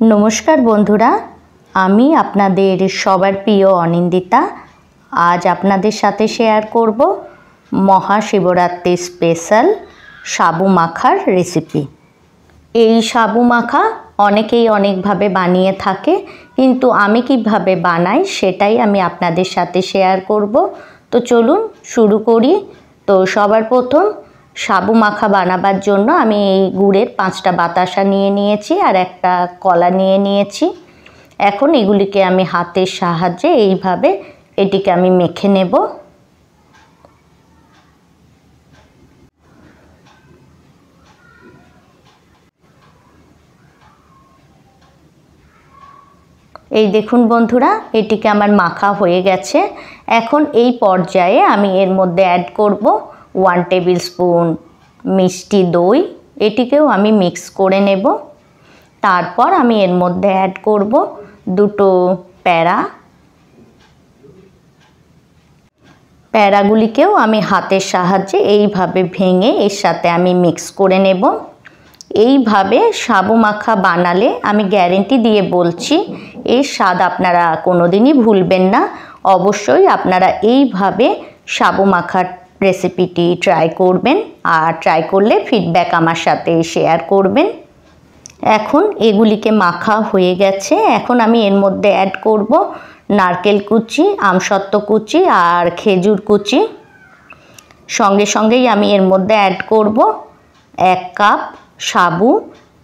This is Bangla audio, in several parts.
नमस्कार बंधुरा आमी आपनादेर सबार प्रिय अनिंदिता आज आपनादेर साथे शेयर करब महाशिवरात्रि स्पेशल साबु माखार रेसिपि। এই সাবু মাখা অনেকেই অনেকভাবে বানিয়ে থাকে, কিন্তু আমি কিভাবে বানাই সেটাই আমি আপনাদের সাথে শেয়ার করব। তো চলুন শুরু করি। তো সবার প্রথম সাবু মাখা বানাবার জন্য আমি এই গুড়ের 5টা বাতাসা নিয়ে নিয়েছি আর একটা কলা নিয়ে নিয়েছি। এখন এগুলিকে আমি হাতের সাহায্যে এইভাবে এটিকে আমি মেখে নেব। এই দেখুন বন্ধুরা, এটিকে আমার মাখা হয়ে গেছে। এখন এই পর্যায়ে আমি এর মধ্যে অ্যাড করব 1 টেবিল স্পুন মিষ্টি দই। এটিকেও আমি মিক্স করে নেব। তারপর আমি এর মধ্যে অ্যাড করব 2টো প্যারা। প্যারাগুলিকেও আমি হাতের সাহায্যে এইভাবে ভেঙে এর সাথে আমি মিক্স করে নেব। এইভাবে সাবু মাখা বানালে আমি গ্যারেন্টি দিয়ে বলছি এর স্বাদ আপনারা কোনোদিনই ভুলবেন না। অবশ্যই আপনারা এইভাবে সাবু মাখার রেসিপিটি ট্রাই করবেন, আর ট্রাই করলে ফিডব্যাক আমার সাথে শেয়ার করবেন। এখন এগুলিকে মাখা হয়ে গেছে। এখন আমি এর মধ্যে অ্যাড করব নারকেল কুচি, আমসত্ত্ব কুচি আর খেজুর কুচি। সঙ্গে সঙ্গেই আমি এর মধ্যে অ্যাড করব 1 কাপ সাবু।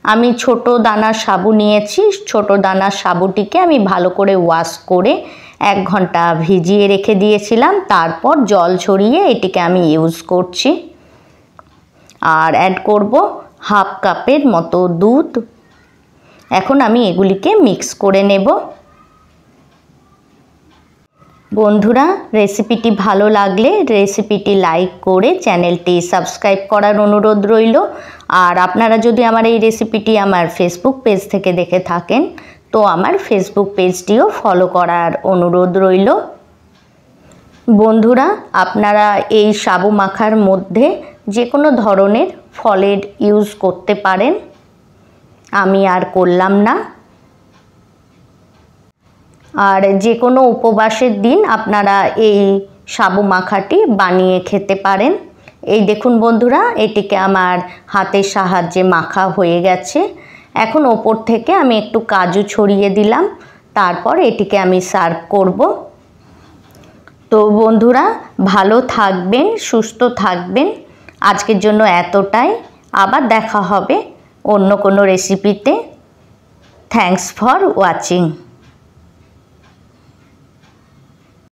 আমি ছোট দানার সাবু নিয়েছি। ছোট দানার সাবুটিকে আমি ভালো করে ওয়াশ করে 1 ঘন্টা ভিজিয়ে রেখে দিয়েছিলাম। তারপর জল ছড়িয়ে এটিকে আমি ইউজ করছি। আর অ্যাড করব হাফ কাপের মতো দুধ। এখন আমি এগুলিকে মিক্স করে নেব। বন্ধুরা, রেসিপিটি ভালো লাগলে রেসিপিটি লাইক করে চ্যানেলটি সাবস্ক্রাইব করার অনুরোধ রইল। আর আপনারা যদি আমার এই রেসিপিটি আমার ফেসবুক পেজ থেকে দেখে থাকেন তো আমার ফেসবুক পেজটিও ফলো করার অনুরোধ রইল। বন্ধুরা, আপনারা এই সাবু মাখার মধ্যে যে কোনো ধরনের ফলের ইউজ করতে পারেন, আমি আর করলাম না। আর যে কোনো উপবাসের দিন আপনারা এই সাবু মাখাটি বানিয়ে খেতে পারেন। এই দেখুন বন্ধুরা, এটিকে আমার হাতের সাহায্যে মাখা হয়ে গেছে। এখন ওপর থেকে আমি একটু কাজু ছড়িয়ে দিলাম। তারপর এটিকে আমি সার্ভ করব। তো বন্ধুরা, ভালো থাকবেন, সুস্থ থাকবেন। আজকের জন্য এতটাই। আবার দেখা হবে অন্য কোনো রেসিপিতে। Thanks for watching.